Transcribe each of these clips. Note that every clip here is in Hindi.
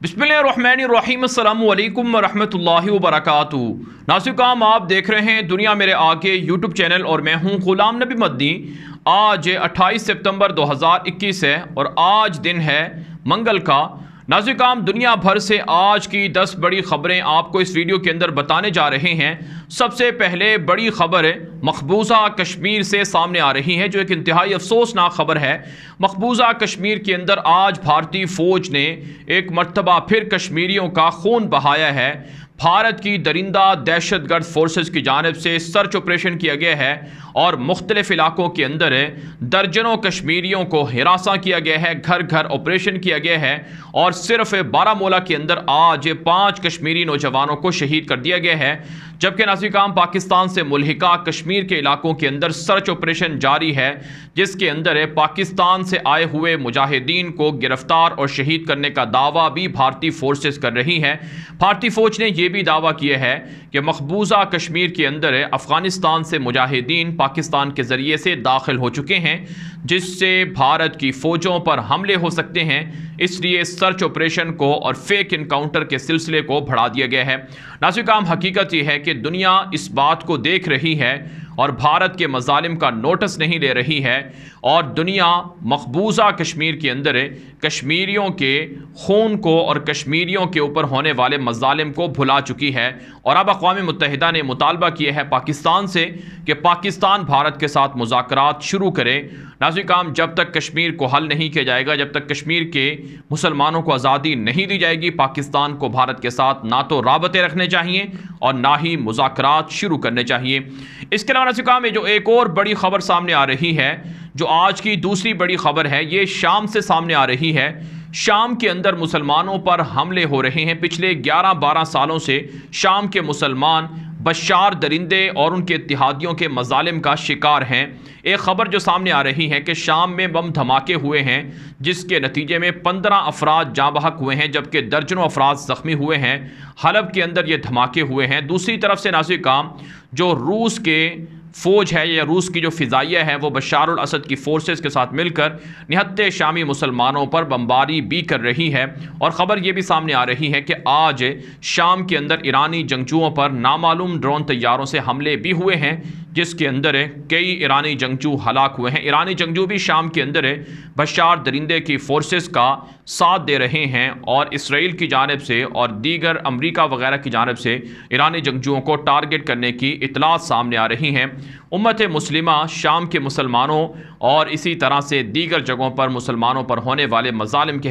बिस्मिल्लाहिर्रहमानिर्रहीम अस्सलामु अलैकुम वरहमतुल्लाहि वबरकातुहू। नाज़रीन, आप देख रहे हैं दुनिया मेरे आगे यूट्यूब चैनल और मैं हूं गुलाम नबी मदनी। आज 28 सितंबर 2021 है और आज दिन है मंगल का। नाज़रीन, दुनिया भर से आज की 10 बड़ी खबरें आपको इस वीडियो के अंदर बताने जा रहे हैं। सबसे पहले बड़ी खबर मकबूजा कश्मीर से सामने आ रही है, जो एक इंतहाई अफसोसनाक खबर है। मकबूजा कश्मीर के अंदर आज भारतीय फ़ौज ने एक मरतबा फिर कश्मीरियों का खून बहाया है। भारत की दरिंदा दहशतगर्द फोर्सेस की जानिब से सर्च ऑपरेशन किया गया है और मुख्तलिफ इलाकों के अंदर दर्जनों कश्मीरियों को हिरासा किया गया है, घर घर ऑपरेशन किया गया है और सिर्फ बारामूला के अंदर आज 5 कश्मीरी नौजवानों को शहीद कर दिया गया है। जबकि नाज़रीन, पाकिस्तान से मुल्हिका कश्मीर के इलाकों के अंदर सर्च ऑपरेशन जारी है, जिसके अंदर पाकिस्तान से आए हुए मुजाहिदीन को गिरफ्तार और शहीद करने का दावा भी भारतीय फोर्सेस कर रही हैं। भारतीय फ़ौज ने यह भी दावा किया है कि मकबूजा कश्मीर के अंदर अफ़गानिस्तान से मुजाहिदीन पाकिस्तान के ज़रिए से दाखिल हो चुके हैं, जिससे भारत की फ़ौजों पर हमले हो सकते हैं। इसलिए सर्च ऑपरेशन को और फेक इनकाउंटर के सिलसिले को बढ़ा दिया गया है। नाज़रीन, हकीकत यह है कि दुनिया इस बात को देख रही है और भारत के मज़ालिम का नोटिस नहीं ले रही है और दुनिया मकबूजा कश्मीर के अंदर कश्मीरियों के खून को और कश्मीरियों के ऊपर होने वाले मज़ालिम को भुला चुकी है। और अब अक़वाम मुत्तहिदा ने मुतालबा किया है पाकिस्तान से कि पाकिस्तान भारत के साथ मुज़ाकरात शुरू करे। नाज़रीन, जब तक कश्मीर को हल नहीं किया जाएगा, जब तक कश्मीर के मुसलमानों को आज़ादी नहीं दी जाएगी, पाकिस्तान को भारत के साथ ना तो राबते रखने चाहिए और ना ही मुज़ाकरात शुरू करने चाहिए। इसके अलावा नाज़रीन, में जो एक और बड़ी खबर सामने आ रही है, जो आज की दूसरी बड़ी खबर है, ये शाम से सामने आ रही है। शाम के अंदर मुसलमानों पर हमले हो रहे हैं। पिछले 11-12 सालों से शाम के मुसलमान बशार दरिंदे और उनके इत्तेहादियों के मज़ालिम का शिकार हैं। एक ख़बर जो सामने आ रही है कि शाम में बम धमाके हुए हैं, जिसके नतीजे में 15 अफराद जाँ बहक हुए हैं, जबकि दर्जनों अफराद ज़ख्मी हुए हैं। हलब के अंदर ये धमाके हुए हैं। दूसरी तरफ से नाज़रीन, जो रूस के फ़ौज है या रूस की जो फ़िज़ाइया है, वो बशार अल असद की फ़ोर्सेस के साथ मिलकर निहत्ते शामी मुसलमानों पर बमबारी भी कर रही है। और ख़बर ये भी सामने आ रही है कि आज शाम के अंदर ईरानी जंगजुओं पर नामालूम ड्रोन तैयारों से हमले भी हुए हैं, जिसके अंदर कई ईरानी जंगजू हलाक हुए हैं। ईरानी जंगजू भी शाम के अंदर बशार दरिंदे की फ़ोर्सेस का साथ दे रहे हैं और इसराइल की जानिब से और दीगर अमरीका वगैरह की जानिब से ईरानी जंगजुओं को टारगेट करने की इतलात सामने आ रही हैं। उम्मत मुस्लिमा शाम के मुसलमानों और इसी तरह से दीगर जगहों पर मुसलमानों पर होने वाले मज़ालिम के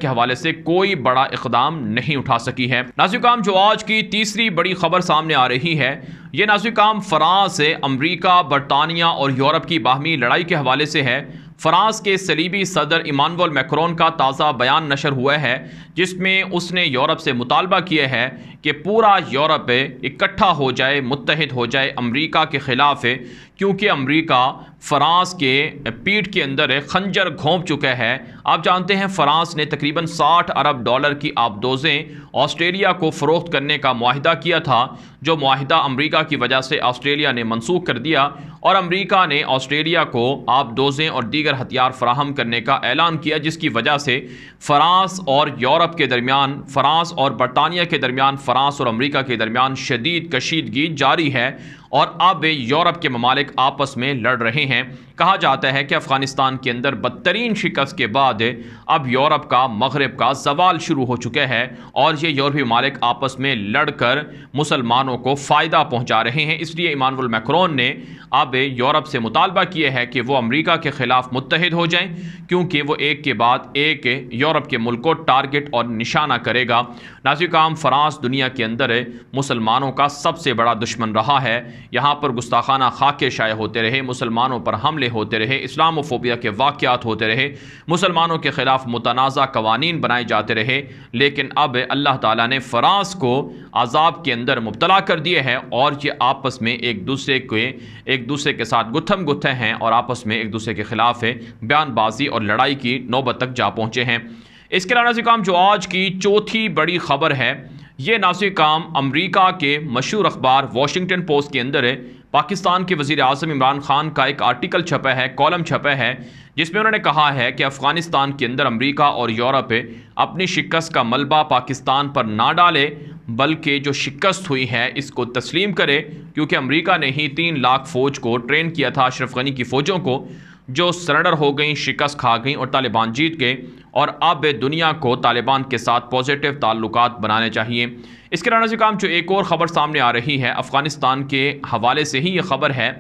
हवाले से कोई बड़ा इक़दाम नहीं उठा सकी है। नाज़रीन, जो आज की तीसरी बड़ी खबर सामने आ रही है, ये नाज़रीन फ़्रांस, अमरीका, बरतानिया और यूरोप की बाहमी लड़ाई के हवाले से है। फ़्रांस के सलीबी सदर इमानुएल मैक्रोन का ताज़ा बयान नशर हुआ है, जिसमें उसने यूरोप से मुतालबा किया है कि पूरा यूरोप इकट्ठा हो जाए, मुत्तहिद हो जाए अमरीका के ख़िलाफ़, क्योंकि अमरीका फ़्रांस के पीठ के अंदर खंजर घोंप चुका है। आप जानते हैं फ़्रांस ने तकरीबन $60 अरब की आबदोज़ें ऑस्ट्रेलिया को फ़रोख्त करने का मुआहिदा किया था, जो मुआहिदा अमरीका की वजह से ऑस्ट्रेलिया ने मनसूख कर दिया और अमरीका ने ऑस्ट्रेलिया को आबदोज़ें और दीगर हथियार फराहम करने का ऐलान किया, जिसकी वजह से फ़्रांस और यूरोप के दरमियान, फ़्रांस और बरतानिया के दरमियान, फ़्रांस और अमरीका के दरमियान शदीद कशीदगी जारी है और अब यूरोप के ममालिक आपस में लड़ रहे हैं। कहा जाता है कि अफ़गानिस्तान के अंदर बदतरीन शिकस्त के बाद अब यूरोप का, मगरब का ज़वाल शुरू हो चुका है और ये यूरोपीय ममालिक आपस में लड़कर मुसलमानों को फ़ायदा पहुँचा रहे हैं। इसलिए इमानुएल मैक्रोन ने अब यूरोप से मुतालबा किया है कि वो अमरीका के ख़िलाफ़ मुत्तहिद हो जाएं, क्योंकि वो एक के बाद एक यूरोप के मुल्क को टारगेट और निशाना करेगा। नाज़रीन, फ़्रांस दुनिया के अंदर मुसलमानों का सबसे बड़ा दुश्मन रहा है। यहाँ पर गुस्ताखाना खाके शाये होते रहे, मुसलमानों पर हमले होते रहे, इस्लामोफोबिया के वाक़यात होते रहे, मुसलमानों के ख़िलाफ़ मुतनाज़ा कवानीन बनाए जाते रहे। लेकिन अब अल्लाह ताला ने फ़्रांस को अज़ाब के अंदर मुब्तला कर दिए है और ये आपस में एक दूसरे के साथ गुत्थम गुत्थे हैं और आपस में एक दूसरे के ख़िलाफ़ बयानबाजी और लड़ाई की नौबत तक जा पहुँचे हैं। इसके अलावा नाज़रीन, जो आज की चौथी बड़ी खबर है, ये नाज़रीन अमरीका के मशहूर अखबार वाशिंगटन पोस्ट के अंदर पाकिस्तान के वज़ीर आज़म इमरान खान का एक आर्टिकल छपा है, कॉलम छपा है, जिसमें उन्होंने कहा है कि अफ़गानिस्तान के अंदर अमेरिका और यूरोप अपनी शिकस्त का मलबा पाकिस्तान पर ना डाले, बल्कि जो शिकस्त हुई है इसको तस्लीम करे, क्योंकि अमेरिका ने ही 3 लाख फ़ौज को ट्रेन किया था, अशरफ गनी की फ़ौजों को, जो सरेंडर हो गई, शिकस्त खा गई और तालिबान जीत गए। और अब दुनिया को तालिबान के साथ पॉजिटिव ताल्लुकात बनाने चाहिए। इसके अलावा से काम जो एक और ख़बर सामने आ रही है अफ़गानिस्तान के हवाले से ही, ये ख़बर है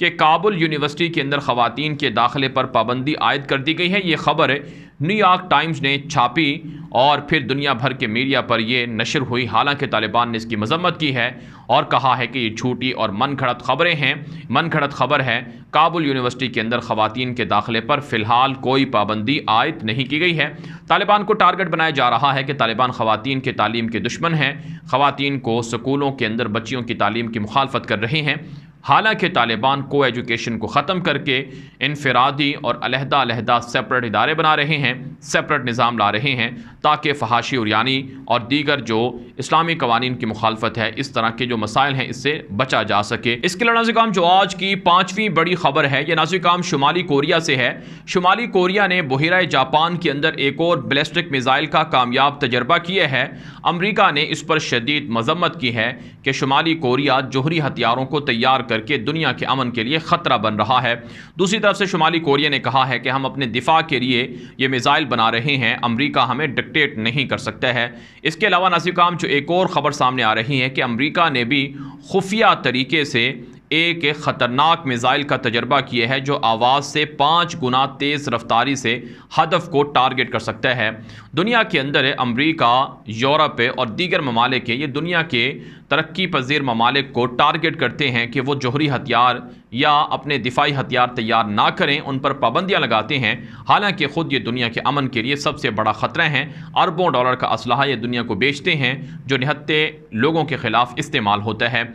कि काबुल यूनिवर्सिटी के अंदर ख़वातीन के दाखिले पर पाबंदी आयद कर दी गई है। ये ख़बर न्यूयॉर्क टाइम्स ने छापी और फिर दुनिया भर के मीडिया पर यह नशर हुई। हालांकि तालिबान ने इसकी मजम्मत की है और कहा है कि ये झूठी और मन घड़त ख़बरें हैं, मन घड़त ख़बर है। काबुल यूनिवर्सिटी के अंदर ख़वातीन के दाखिले पर फ़िलहाल कोई पाबंदी आयद नहीं की गई है। तालिबान को टारगेट बनाया जा रहा है कि तालिबान ख़वातीन के तालीम के दुश्मन हैं, ख़वातीन को स्कूलों के अंदर बच्चियों की तालीम की मुखालफत कर रहे हैं। हालांकि तालिबान को एजुकेशन को ख़त्म करके इनफरादी और अलहदा सेपरेट इदारे बना रहे हैं, सेपरेट निज़ाम ला रहे हैं, ताकि फ़हाशी उरियानी और दीगर जो इस्लामी कवानीन की मुखालफत है, इस तरह के जो मसाइल हैं, इससे बचा जा सके। इसके अलावा नाज़िर काम जो आज की 5वीं बड़ी ख़बर है, यह नाज़िर काम शुमाली कोरिया से है। शुमाली कोरिया ने बहिरा जापान के अंदर एक और बैलिस्टिक मिसाइल का कामयाब तजर्बा किया है। अमरीका ने इस पर शदीद मजम्मत की है कि शुमाली कोरिया जोहरी हथियारों को तैयार करके दुनिया के अमन के लिए ख़तरा बन रहा है। दूसरी तरफ से शुमाली कोरिया ने कहा है कि हम अपने दिफा के लिए ये मिसाइल बना रहे हैं, अमरीका हमें डिक्टेट नहीं कर सकता है। इसके अलावा नाज़िर काम जो एक और ख़बर सामने आ रही है कि अमरीका ने भी खुफिया तरीके से एक ख़तरनाक मिसाइल का तजर्बा किया है, जो आवाज़ से 5 गुना तेज़ रफ्तारी से हदफ को टारगेट कर सकता है। दुनिया के अंदर अमरीका, यूरोप और दीगर ममालिक ये दुनिया के तरक्की पजीर ममालिक को टारगेट करते हैं कि वो जोहरी हथियार या अपने दिफाई हथियार तैयार ना करें, उन पर पाबंदियाँ लगाते हैं। हालांकि ख़ुद ये दुनिया के अमन के लिए सबसे बड़ा ख़तरा हैं। अरबों डॉलर का असलहा ये दुनिया को बेचते हैं, जो निहत्ते लोगों के ख़िलाफ़ इस्तेमाल होता है।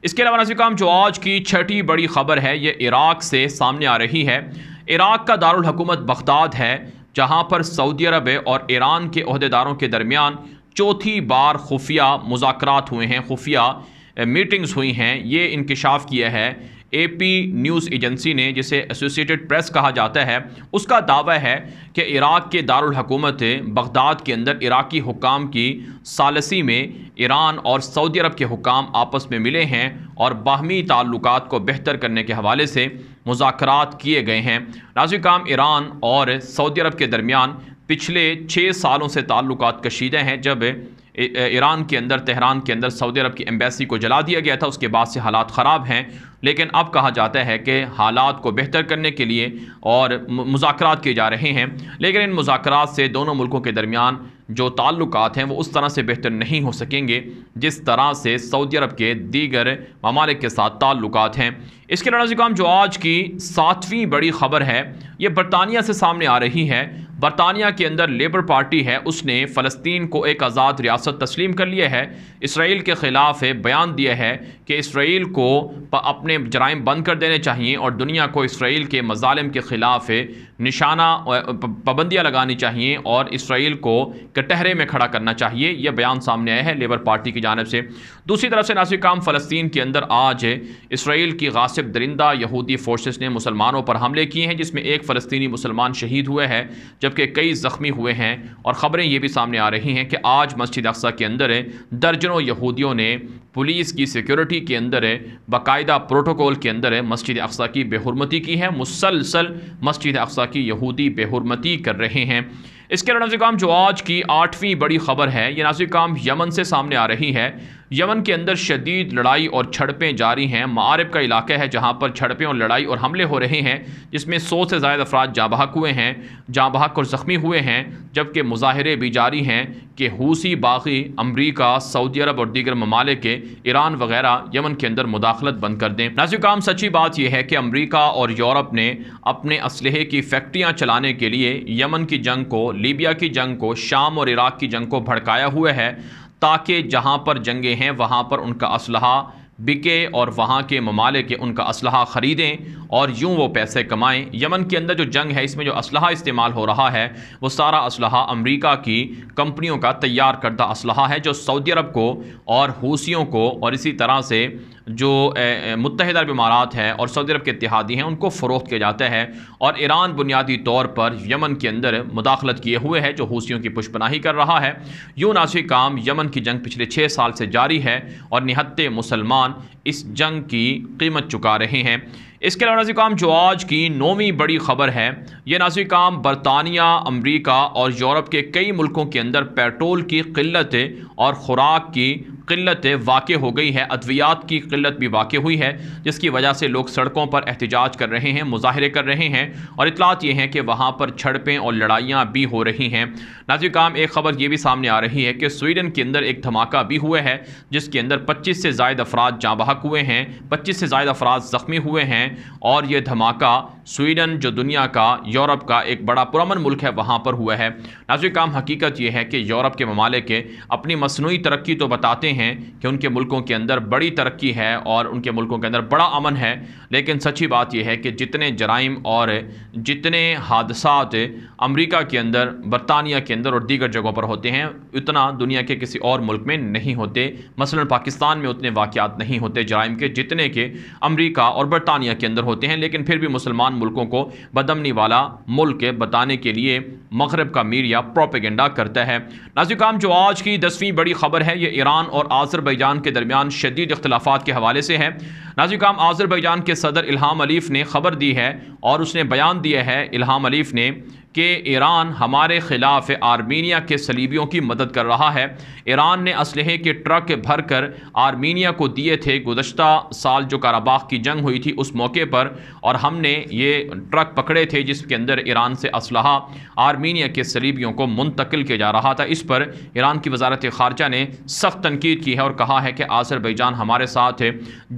इसके अलावा नाज़िर काम जो आज की 6ठी बड़ी ख़बर है, ये इराक़ से सामने आ रही है। इराक़ का दारुल हुकूमत बगदाद है, जहाँ पर सऊदी अरब और ईरान के ओहदेदारों के दरमियान चौथी बार खुफिया मुज़ाकरात हुए हैं, खुफिया मीटिंग्स हुई हैं। ये इंकिशाफ किया है AP न्यूज़ एजेंसी ने, जिसे एसोसिएटेड प्रेस कहा जाता है। उसका दावा है कि इराक़ के दारुल हुकूमत बगदाद के अंदर इराक़ी हुकाम की सालसी में ईरान और सऊदी अरब के हुकाम आपस में मिले हैं और बाहमी ताल्लुकात को बेहतर करने के हवाले से मुज़ाकरात किए गए हैं। नाज़िर काम ईरान और सऊदी अरब के दरमियान पिछले 6 सालों से ताल्लुकात कशीदे हैं। जब ईरान के अंदर, तेहरान के अंदर सऊदी अरब की एम्बेसी को जला दिया गया था, उसके बाद से हालात ख़राब हैं। लेकिन अब कहा जाता है कि हालात को बेहतर करने के लिए और मुज़ाकरात किए जा रहे हैं। लेकिन इन मुज़ाकरात से दोनों मुल्कों के दरमियान जो ताल्लुकात हैं वो उस तरह से बेहतर नहीं हो सकेंगे जिस तरह से सऊदी अरब के दीगर ममालिक के साथ ताल्लुकात हैं। इसके अलावा नाज़िर काम जो आज की 7वीं बड़ी ख़बर है, ये बरतानिया से सामने आ रही है। बरतानिया के अंदर लेबर पार्टी है, उसने फ़लस्तीन को एक आज़ाद रियासत तस्लीम कर लिया है। इसराइल के ख़िलाफ़ बयान दिया है कि इसराइल को अपने जराइम बंद कर देने चाहिए और दुनिया को इसराइल के मज़ालिम के ख़िलाफ़ निशाना पाबंदियाँ लगानी चाहिए और इसराइल को कटहरे में खड़ा करना चाहिए। यह बयान सामने आया है लेबर पार्टी की जानिब से। दूसरी तरफ से नाज़िर काम फ़लस्तीन के अंदर आज इसराइल की गासिब दरिंदा यहूदी फोर्सेस ने मुसलमानों पर हमले किए हैं, जिसमें एक फ़लस्तीनी मुसलमान शहीद हुए हैं जबकि कई ज़ख्मी हुए हैं। और ख़बरें ये भी सामने आ रही हैं कि आज मस्जिद अक्सा के अंदर दर्जनों यहूदियों ने पुलिस की सिक्योरिटी के अंदर बाकायदा प्रोटोकॉल के अंदर मस्जिद अक्सा की बेहुरमती की है। मुसलसल मस्जिद अक्सा की यहूदी बेहुरमती कर रहे हैं। इसके अलावा नाज़िर काम जो आज की 8वीं बड़ी ख़बर है, ये नाज़िर काम यमन से सामने आ रही है। यमन के अंदर शदीद लड़ाई और झड़पें जारी हैं। मारिब का इलाका है जहाँ पर झड़पें और लड़ाई और हमले हो रहे हैं, जिसमें 100 से ज़ायद अफराद जाँ बहक हुए हैं, जाँ बहक और ज़ख्मी हुए हैं। जबकि मुजाहरे भी जारी हैं कि हूसी बागी अमरीका, सऊदी अरब और दीगर ममालिक के ईरान वगैरह यमन के अंदर मुदाखलत बंद कर दें। नाज़िर काम सच्ची बात यह है कि अमरीका और यूरोप ने अपने असलहे की फैक्ट्रियाँ चलाने के लिए यमन की जंग को, लीबिया की जंग को, शाम और इराक़ की जंग को भड़काया हुआ है, ताकि जहाँ पर जंगें हैं वहाँ पर उनका असलहा बिके और वहाँ के ममालिक उनका असलहा ख़रीदें और यूँ वो पैसे कमाएं। यमन के अंदर जो जंग है, इसमें जो असलहा इस्तेमाल हो रहा है वो सारा असलहा अमरीका की कंपनियों का तैयार करदा असलहा है, जो सऊदी अरब को और हूसियों को और इसी तरह से जो मुत्तहिदा अरब इमारात है और सऊदी अरब के इत्तेहादी हैं उनको फ़रोख्त किया जाता है। और ईरान बुनियादी तौर पर यमन के अंदर मुदाखलत किए हुए है जो हूसियों की पुष्पनाही कर रहा है। यूं नाज़िर काम यमन की जंग पिछले 6 साल से जारी है और निहत्ते मुसलमान इस जंग की कीमत चुका रहे हैं। इसके अलावा नाज़िर काम जो आज की 9वीं बड़ी ख़बर है, ये नाज़िर काम बरतानिया, अमरीका और यूरोप के कई मुल्कों के अंदर पेट्रोल की क़िल्लत और ख़ुराक की क़िल्लत वाक़ हो गई है, अद्वियात की क़िल्लत भी वाक़ हुई है, जिसकी वजह से लोग सड़कों पर एहतजाज कर रहे हैं, मुज़ाहरे कर रहे हैं और इतलात ये हैं कि वहाँ पर झड़पें और लड़ाइयाँ भी हो रही हैं। नाज़िर काम एक ख़बर ये भी सामने आ रही है कि स्वीडन के अंदर एक धमाका भी हुआ है जिसके अंदर 25 से ज़ायद अफराद जाँ बहक हुए हैं, 25 से ज़ायद अफराद ज़ख्मी हुए हैं। और ये धमाका स्वीडन जो दुनिया का, यूरोप का एक बड़ा पुरअमन मुल्क है, वहाँ पर हुआ है। नाज़िर काम हकीकत ये है कि यूरोप के ममालिक अपनी मसनूई तरक्की तो बताते हैं कि उनके मुल्कों के अंदर बड़ी तरक्की है और उनके मुल्कों के अंदर बड़ा अमन है, लेकिन सच्ची बात यह है कि जितने जराइम और जितने हादसात अमरीका के अंदर, बरतानिया के अंदर और दीगर जगहों पर होते हैं, उतना दुनिया के किसी और मुल्क में नहीं होते। मसलन पाकिस्तान में उतने वाक़यात नहीं होते जराइम के जितने के अमरीका और बरतानिया के अंदर होते हैं, लेकिन फिर भी मुसलमान मुल्कों को बदअमनी वाला मुल्क बताने के लिए मगरब का मीडिया प्रोपेगेंडा करता है। नाज़िर काम जो आज की 10वीं बड़ी खबर है ये ईरान और आज़रबैजान के दरमियान शदीद इख्तिलाफात के हवाले से है। नाज़िर काम आज़रबैजान के सदर इल्हाम अलीफ ने खबर दी है और उसने बयान दिया है इल्हाम अलीफ ने कि ईरान हमारे ख़िलाफ़ आर्मीनिया के सलीबियों की मदद कर रहा है। ईरान ने असलहे के ट्रक भर कर आर्मीनिया को दिए थे गुज़श्ता साल जो काराबाख की जंग हुई थी उस मौके पर, और हमने ये ट्रक पकड़े थे जिसके अंदर ईरान से असलहा आर्मीनिया के सलीबियों को मुंतकिल किया जा रहा था। इस पर ईरान की वज़ारत ख़ारजा ने सख्त तनकीद की है और कहा है कि आज़रबैजान हमारे साथ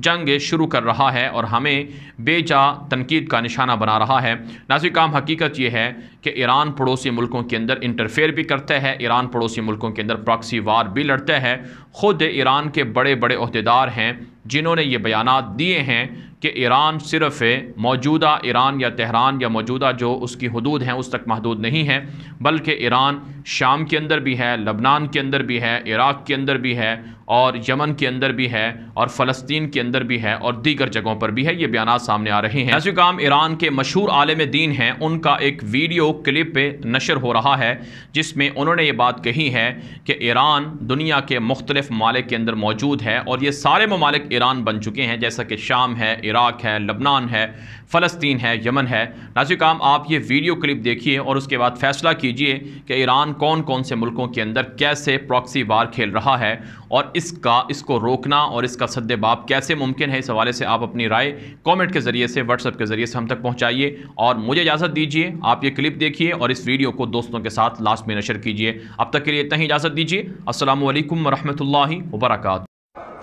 जंग शुरू कर रहा है और हमें बेजा तनकीद का निशाना बना रहा है। नाज़िर काम हकीकत ये है कि ईरान पड़ोसी मुल्कों के अंदर इंटरफेयर भी करता है, ईरान पड़ोसी मुल्कों के अंदर प्रॉक्सी वार भी लड़ता है। ख़ुद ईरान के बड़े बड़े ओहदेदार हैं जिन्होंने ये बयानात दिए हैं कि ईरान सिर्फ़ मौजूदा ईरान या तेहरान या मौजूदा जो उसकी हदूद हैं उस तक महदूद नहीं है, बल्कि ईरान शाम के अंदर भी है, लबनान के अंदर भी है, इराक़ के अंदर भी है और यमन के अंदर भी है और फ़लस्तीन के अंदर भी है और दीगर जगहों पर भी है। ये बयानात सामने आ रहे हैं। नाज़िर काम ईरान के मशहूर आलिम दीन हैं, उनका एक वीडियो क्लिप नशर हो रहा है जिसमें उन्होंने ये बात कही है कि ईरान दुनिया के मुख्तलिफ ममालिक के अंदर मौजूद है और ये सारे ममालिक ईरान बन चुके हैं, जैसा कि शाम है, इराक़ है, लबनान है, फ़लस्तीन है, यमन है। नाज़िर काम आप ये वीडियो क्लिप देखिए और उसके बाद फ़ैसला कीजिए कि ईरान कौन कौन से मुल्कों के अंदर कैसे प्रॉक्सी वार खेल रहा है और इसको रोकना और इसका सद्देबाब कैसे मुमकिन है। इस हवाले से आप अपनी राय कमेंट के ज़रिए से, व्हाट्सएप के ज़रिए से हम तक पहुँचाइए और मुझे इजाज़त दीजिए। आप ये क्लिप देखिए और इस वीडियो को दोस्तों के साथ लास्ट में नशर कीजिए। अब तक के लिए इतना ही इजाज़त दीजिए। अस्सलामु अलैकुम वरहमतुल्लाहि वबरकातुहू।